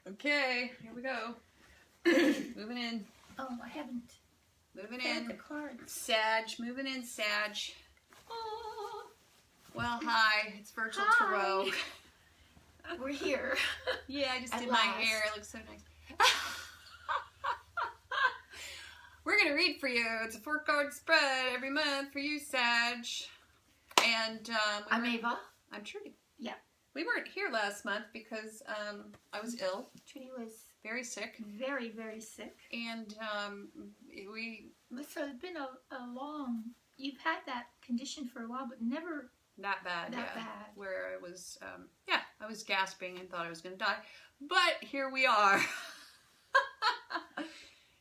Okay, here we go. Moving in. Oh, I haven't. Moving Got in. the cards. Sag, moving in, Sag. Oh, Well, hi. It's Virtual Hi. Tarot. we're here. Yeah, I just At did last. my hair. It looks so nice. We're going to read for you. It's a 4-card spread every month for you, Sag. And I'm Ava. I'm Trudy. Yeah. We weren't here last month because I was ill. Trudy was Very sick. very, very sick. And So it's been a long. You've had that condition for a while, but never Not bad, that yeah. bad. Where I was, I was gasping and thought I was going to die. But here we are.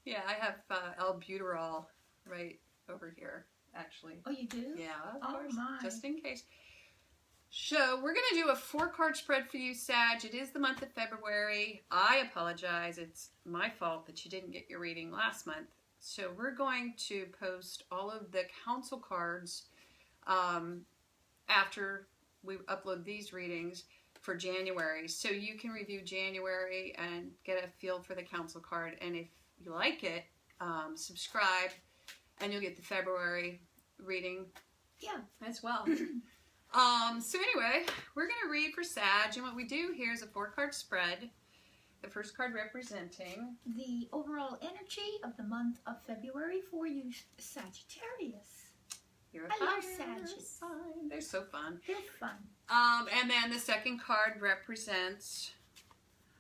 Yeah, I have albuterol right over here, actually. Oh, you do? Yeah, of Oh, course, my. just in case. So we're going to do a 4-card spread for you, Sag. It is the month of February. I apologize. It's my fault that you didn't get your reading last month. So we're going to post all of the council cards after we upload these readings for January. So you can review January and get a feel for the council card. And if you like it, subscribe and you'll get the February reading as well. So anyway, we're going to read for Sag, and what we do here is a 4-card spread. The first card representing the overall energy of the month of February for you, Sagittarius. You're I love fire Sagittarius. sign. They're so fun. They're fun. And then the second card represents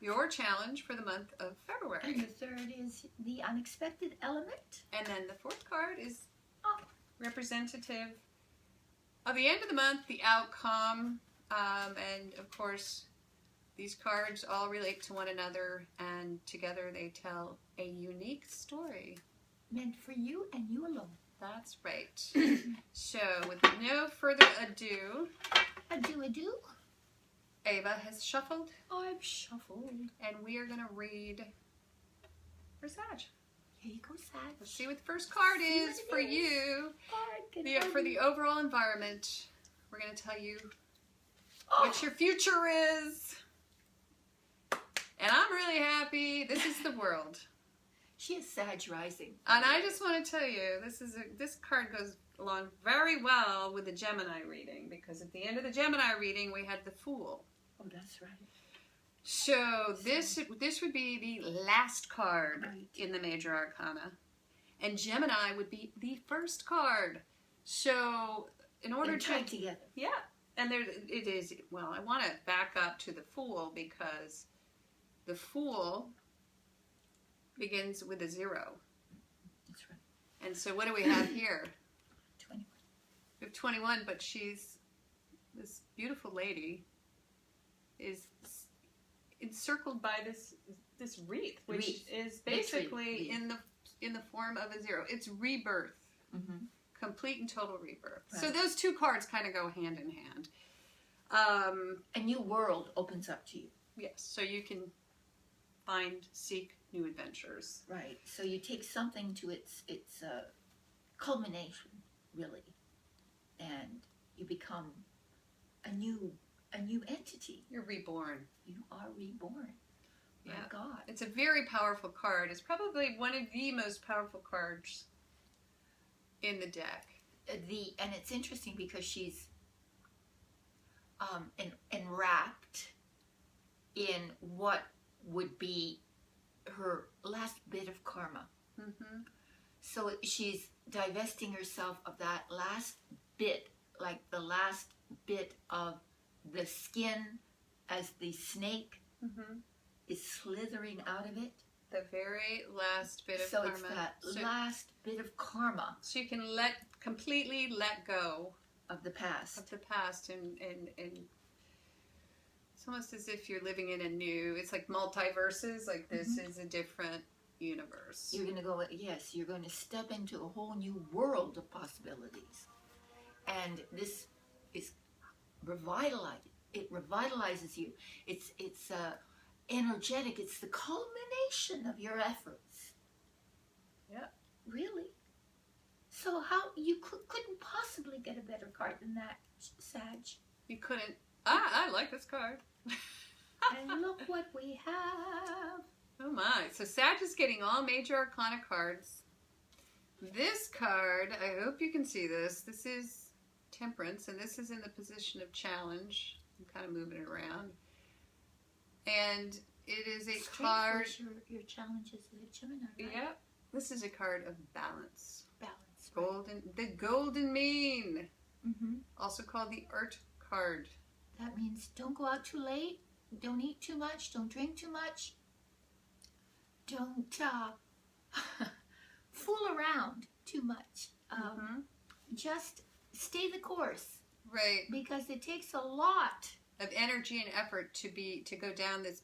your challenge for the month of February. And the third is the unexpected element. And then the fourth card is Oh. representative of the end of the month, the outcome, and of course, these cards all relate to one another, and together they tell a unique story. Meant for you and you alone. That's right. So, with no further ado, Adieu. Ava has shuffled, I've shuffled. and we are going to read for Sag. Here you go, Sag. Let's see what the first card See what is it for is. you. Card, For the overall environment, we're going to tell you Oh. what your future is. And I'm really happy. This is the world. She is Sag rising. And I just want to tell you, this card goes along very well with the Gemini reading, because at the end of the Gemini reading, we had the Fool. Oh, that's right. So this would be the last card Right. in the Major Arcana. And Gemini would be the first card. So in order They're to... tied together. Yeah. And there it is. Well, I want to back up to the Fool, because the Fool begins with a 0. That's right. And so what do we have here? 21. We have 21, but this beautiful lady is encircled by this wreath, which Wreath. is This basically wreath. in the form of a 0. It's rebirth. Mm-hmm. Complete and total rebirth. Right. So those two cards kind of go hand in hand. A new world opens up to you. Yes, so you can seek new adventures. Right. So you take something to its culmination, really, and you become a new entity. You're reborn. You are reborn. My Yeah. God. It's a very powerful card. It's probably one of the most powerful cards in the deck. And it's interesting because she's enwrapped in what would be her last bit of karma. Mm-hmm. So she's divesting herself of that last bit, like the last bit of the skin as the snake Mm-hmm. is slithering out of it. The very last bit of So karma. it's that So, last bit of karma so you can completely let go of the past. of the past, and it's almost as if you're living in a new, it's like multiverses, like this is a different universe. You're going to go, yes, you're going to step into a whole new world of possibilities. And this is revitalizing. It revitalizes you. It's energetic. It's the culmination of your efforts. Yeah. Really? So how, you couldn't possibly get a better card than that, Sag. You couldn't, I like this card. And look what we have. Oh my. So Sag is getting all major arcana cards. This card, I hope you can see this. This is Temperance, and this is in the position of challenge. I'm kind of moving it around. And it is a card. Your challenge is a Gemini, right? Yep. This is a card of balance. Balance. Golden, the golden mean. Mm-hmm. Also called the Art card. That means don't go out too late. Don't eat too much. Don't drink too much. Don't fool around too much. Just stay the course. Right. Because it takes a lot of energy and effort to go down this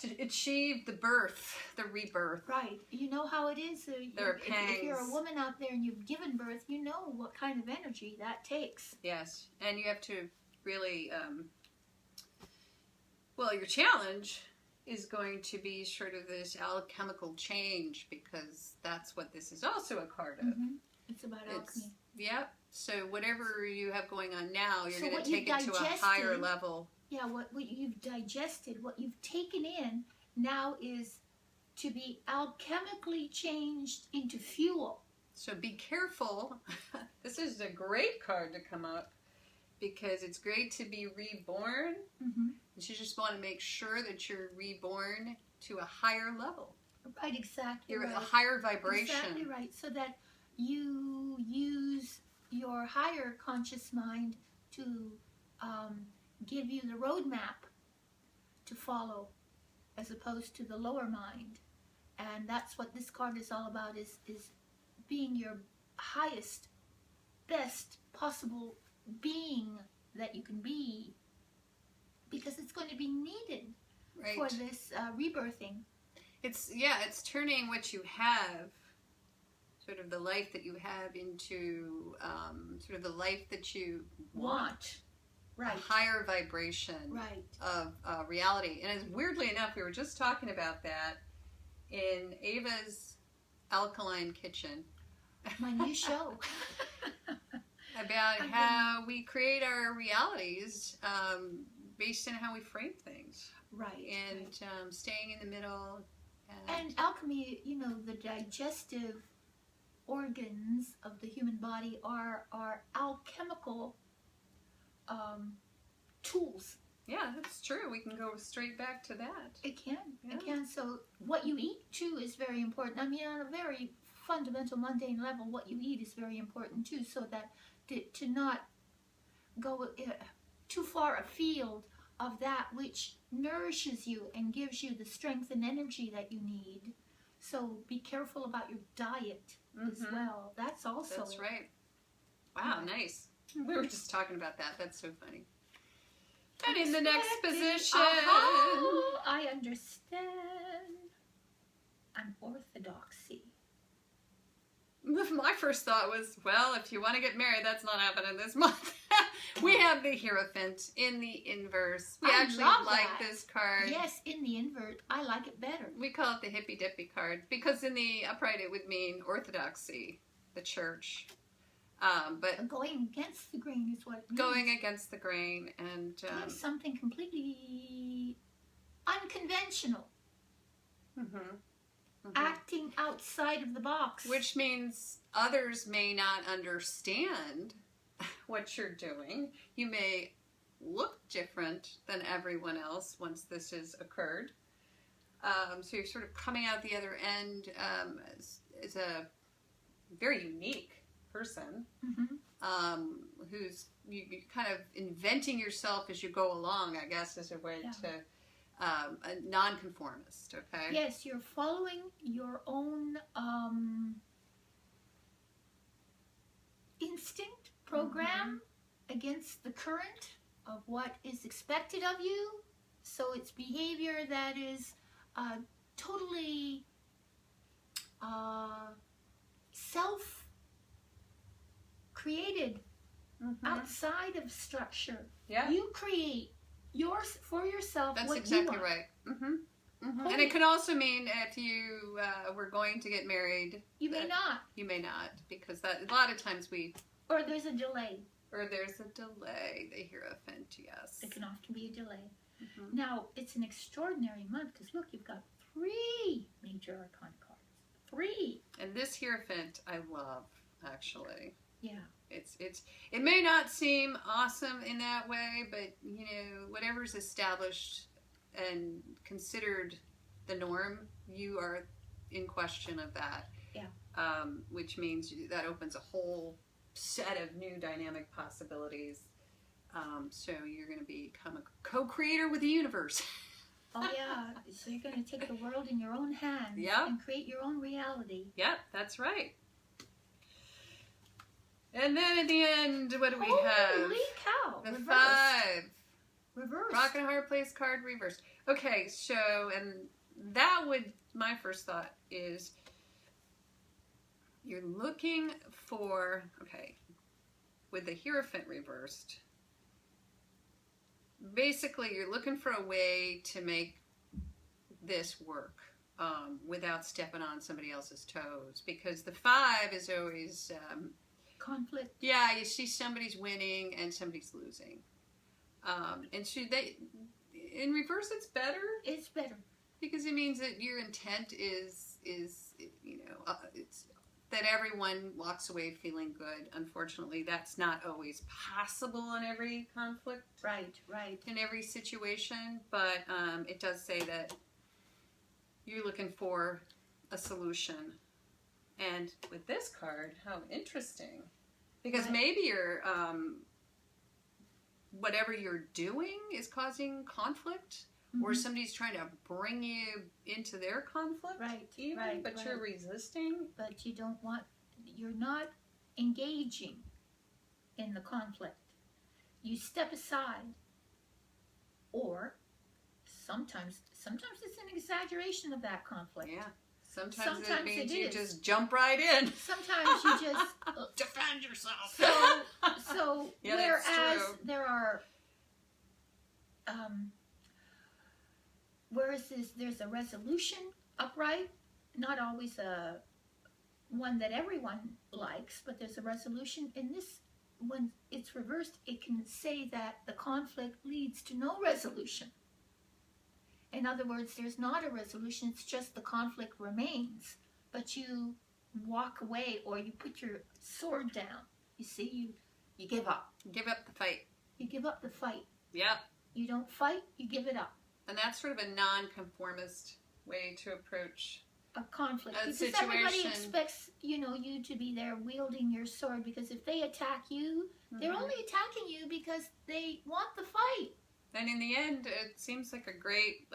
to achieve the birth, the rebirth. Right. You know how it is. There are pangs. If you're a woman out there and you've given birth, you know what kind of energy that takes. Yes, and you have to really. Well, your challenge is going to be sort of this alchemical change, because that's what this is also a card of. Mm-hmm. It's about alchemy. Yep. So whatever you have going on now, you're So going to take it to a higher level. Yeah, what you've digested, what you've taken in, now is to be alchemically changed into fuel. So be careful. This is a great card to come up, because it's great to be reborn. Mm-hmm. You just want to make sure that you're reborn to a higher level. Right, exactly. You're right. a higher vibration. Exactly right. So that you use your higher conscious mind to give you the roadmap to follow, as opposed to the lower mind. And that's what this card is all about, is being your highest, best possible being that you can be, because it's going to be needed for this rebirthing. It's turning what you have, sort of the life that you have, into sort of the life that you want. Right. A higher vibration of reality. And as weirdly enough, we were just talking about that in Ava's Alkaline Kitchen. My new show. About how we create our realities based on how we frame things. Right. And staying in the middle. And alchemy, you know, the digestive organs of the human body are alchemical tools. Yeah, that's true. We can go straight back to that. It can. Yeah. It can. So what you eat, too, is very important. I mean, on a very fundamental, mundane level, what you eat is very important, too, so that to not go too far afield of that which nourishes you and gives you the strength and energy that you need. So be careful about your diet as well. That's also... That's right. Wow, nice. We were just talking about that. That's so funny. And in the next position... I understand. Unorthodoxy. My first thought was, well, if you want to get married, that's not happening this month. We have the Hierophant in the inverse. We actually like this card. Yes, in the invert. I like it better. We call it the hippy dippy card, because in the upright it would mean orthodoxy, the church. But going against the grain is what it means. Going against the grain, and something completely unconventional. Acting outside of the box. Which means others may not understand what you're doing. You may look different than everyone else once this has occurred. So you're sort of coming out the other end as a very unique person who's you kind of inventing yourself as you go along, I guess, is a way to... a nonconformist, okay? Yes, you're following your own instinct program against the current of what is expected of you. So it's behavior that is totally self-created, outside of structure. Yeah. You create for yourself. That's what exactly you want. right. And it could also mean if you were going to get married, you may not. You may not, because a lot of times or there's a delay. Or there's a delay. The Hierophant, yes. There can often be a delay. Mm-hmm. Now, it's an extraordinary month because look, you've got 3 major arcana cards. 3. And this Hierophant I love, actually. Yeah. It may not seem awesome in that way, but you know, whatever's established and considered the norm, you are in question of that. Yeah. Which means that opens a whole set of new dynamic possibilities. So you're going to become a co-creator with the universe. Oh yeah. So you're going to take the world in your own hands. Yep. And create your own reality. Yep, that's right. And then at the end, what do we have? Holy cow! The Reversed. 5. Reverse. Rock and Hard Place card reversed. Okay, so, and that would, my first thought is, you're looking for, okay, with the Hierophant reversed, basically you're looking for a way to make this work without stepping on somebody else's toes, because the 5 is always conflict. Yeah, you see somebody's winning and somebody's losing, and should they in reverse? It's better. It's better because it means that your intent is you know it's that everyone walks away feeling good. Unfortunately, that's not always possible in every conflict. Right. In every situation, but it does say that you're looking for a solution. And with this card, how interesting. Because right. maybe you're, whatever you're doing is causing conflict, mm-hmm. or somebody's trying to bring you into their conflict, but you're resisting. But you don't want, you're not engaging in the conflict. You step aside, or sometimes it's an exaggeration of that conflict. Yeah. Sometimes it means you is. Just jump right in. Sometimes you just defend yourself. So yeah, whereas there are, there's a resolution upright, not always a one that everyone likes, but there's a resolution. In this, when it's reversed, it can say that the conflict leads to no resolution. In other words, there's not a resolution, it's just the conflict remains, but you walk away or you put your sword down. You see, you give up. Give up the fight. You give up the fight. Yep. You don't fight, you give it up. And that's sort of a non-conformist way to approach a conflict. Because situation. Everybody expects, you to be there wielding your sword, because if they attack you, mm-hmm. they're only attacking you because they want the fight. And in the end, it seems like a great,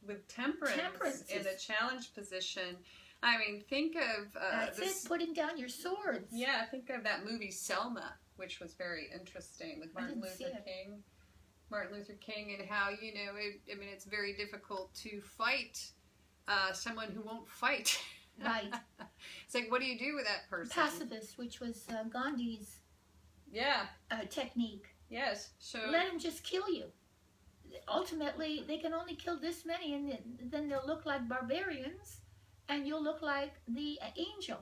with temperance in a challenge position. I mean, think of... That's it, putting down your swords. Yeah, think of that movie Selma, which was very interesting with Martin Luther King, and how, it's very difficult to fight someone who won't fight. Right. It's like, what do you do with that person? Pacifist, which was Gandhi's technique. Yes. So let him just kill you. Ultimately, they can only kill this many, and then they'll look like barbarians, and you'll look like the angel.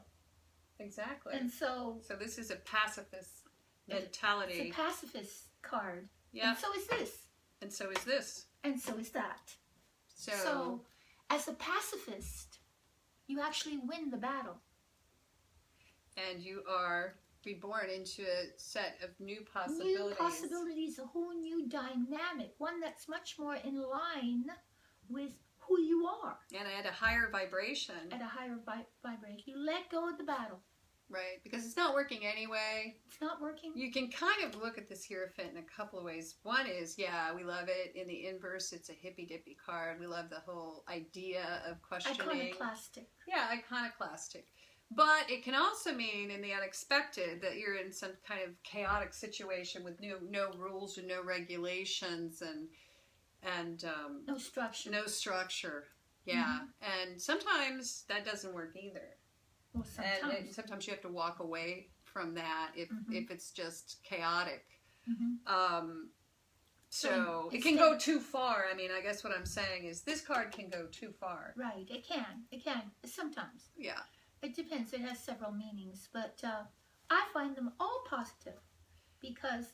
Exactly. And so this is a pacifist mentality. It's a pacifist card. Yeah. And so is this. And so is this. And so is that. So as a pacifist, you actually win the battle. And you are reborn into a set of new possibilities. New possibilities, a whole new dynamic, one that's much more in line with who you are. And at a higher vibration. At a higher vibration. You let go of the battle. Right, because it's not working anyway. It's not working. You can kind of look at this Hierophant in a couple of ways. One is, we love it. In the inverse, it's a hippy-dippy card. We love the whole idea of questioning. Iconoclastic. Yeah, iconoclastic. But it can also mean, in the unexpected, that you're in some kind of chaotic situation with no rules and no regulations and no structure. No structure. Yeah, mm-hmm. And sometimes that doesn't work either. Well, sometimes. And sometimes you have to walk away from that if it's just chaotic. Mm-hmm. So it can go too far. I mean, I guess what I'm saying is this card can go too far. Right, it can. Sometimes. Yeah. It depends. It has several meanings, but I find them all positive. because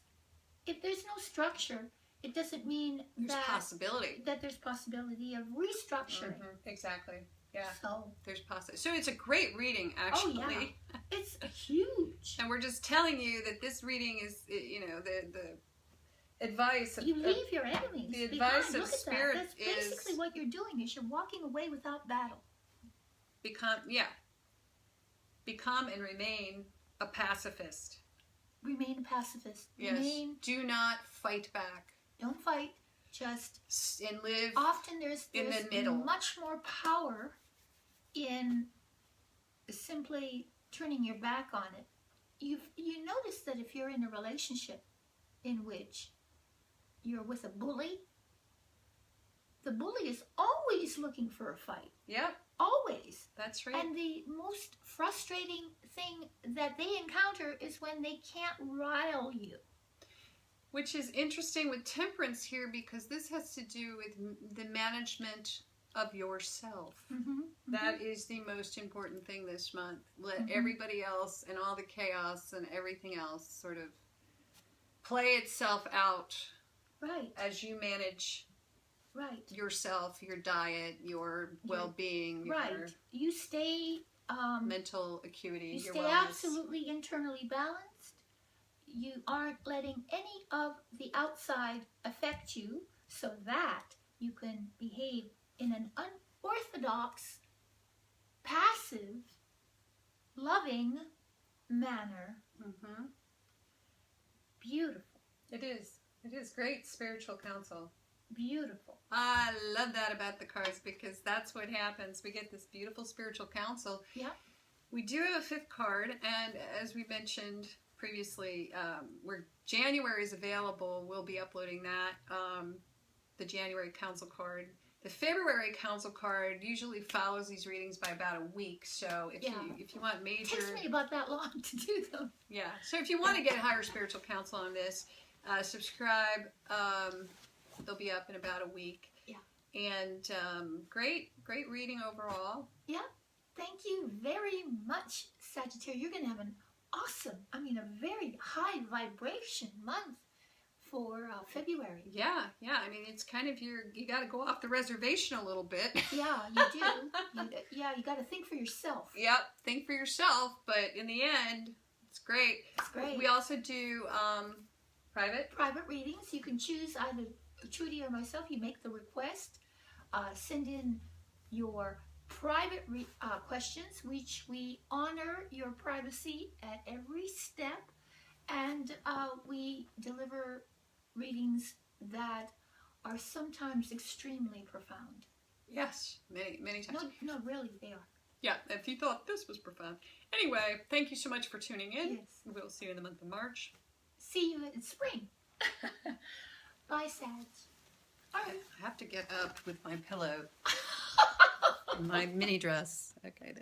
if there's no structure, it doesn't mean There's possibility. that there's possibility of restructuring. Exactly. Yeah. So there's possibility. So it's a great reading, actually. Oh yeah, it's huge. And we're just telling you that this reading is, you know, the advice. You leave your enemies. The advice of Look at Spirit that. That's is basically what you're doing. Is you're walking away without battle. Become and remain a pacifist. Remain a pacifist. Yes. Do not fight back. Don't fight. Just and live. Often there's in the middle. Much more power in simply turning your back on it. You notice that if you're in a relationship in which you're with a bully, the bully is always looking for a fight. Yep. Always. That's right. And the most frustrating thing that they encounter is when they can't rile you. Which is interesting with temperance here, because this has to do with the management of yourself. That is the most important thing this month. Let everybody else and all the chaos and everything else sort of play itself out. Right. As you manage yourself, your diet, your well-being, your you stay mental acuity, you your stay wellness. Absolutely internally balanced. You aren't letting any of the outside affect you, so that you can behave in an unorthodox, passive, loving manner. Beautiful. It is. It is great spiritual counsel. Beautiful. I love that about the cards, because that's what happens. We get this beautiful spiritual counsel. Yeah. We do have a fifth card, and as we mentioned previously, where January is available, we'll be uploading that, the January counsel card. The February counsel card usually follows these readings by about a week, so if you want major... It takes me about that long to do them. Yeah, so if you want to get higher spiritual counsel on this, subscribe. They'll be up in about a week. Yeah. And great reading overall. Yeah. Thank you very much, Sagittarius. You're going to have an awesome, a very high vibration month for February. Yeah. I mean, it's kind of you got to go off the reservation a little bit. Yeah, you do. You got to think for yourself. Yep, think for yourself, but in the end, it's great. It's great. We also do private readings. You can choose either Trudy or myself. You make the request. Send in your private questions, which we honor your privacy at every step, and we deliver readings that are sometimes extremely profound. Yes, many times. No, really, they are. Yeah, if you thought this was profound. Anyway, thank you so much for tuning in. Yes. We'll see you in the month of March. See you in spring. Bye, Sag. All right. I have to get up with my pillow and my mini dress. Okay, then.